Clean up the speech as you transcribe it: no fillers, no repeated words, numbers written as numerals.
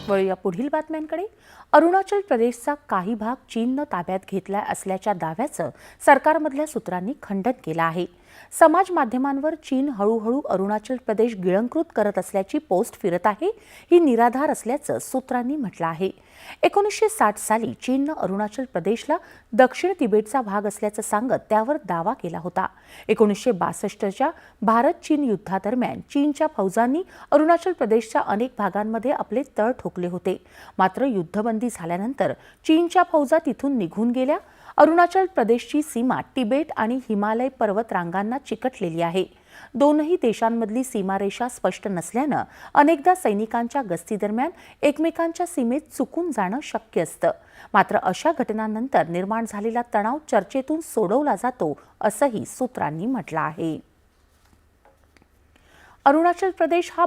वळूया पुढील बातम्यांकडे। अरुणाचल प्रदेशचा काही भाग चीननं ताब्यात घेतला असल्याच्या दाव्याचं सरकारमधल्या सूत्रांनी खंडन केलं आहे। समाज माध्यमांवर चीन हळूहळू अरुणाचल प्रदेश गिळंकृत करत असल्याची पोस्ट फिरत आहे, ही निराधार असल्याचं सूत्रांनी म्हटलं आहे। 1960 साली चीननं अरुणाचल प्रदेशला दक्षिण तिबेटचा भाग असल्याचं सांगत त्यावर दावा केला होता। 1962च्या भारत चीन युद्धादरम्यान चीनच्या फौजांनी अरुणाचल प्रदेशच्या अनेक भागांमध्ये आपले तळ ठोकले होते। मात्र युद्धबंदी झाल्यानंतर चीनच्या फौजा तिथून निघून गेल्या। अरुणाचल प्रदेशची सीमा तिबेट आणि हिमालय पर्वत रांगांना चिकटलेली आहे। दोनही देशांमधली सीमारेषा स्पष्ट नसल्यानं अनेकदा सैनिकांच्या गस्तीदरम्यान एकमेकांच्या सीमेत चुकून जाणं शक्य असतं। मात्र अशा घटनांनंतर निर्माण झालेला तणाव चर्चेतून सोडवला जातो, असंही सूत्रांनी म्हटलं आहे। अरुणाचल प्रदेश हा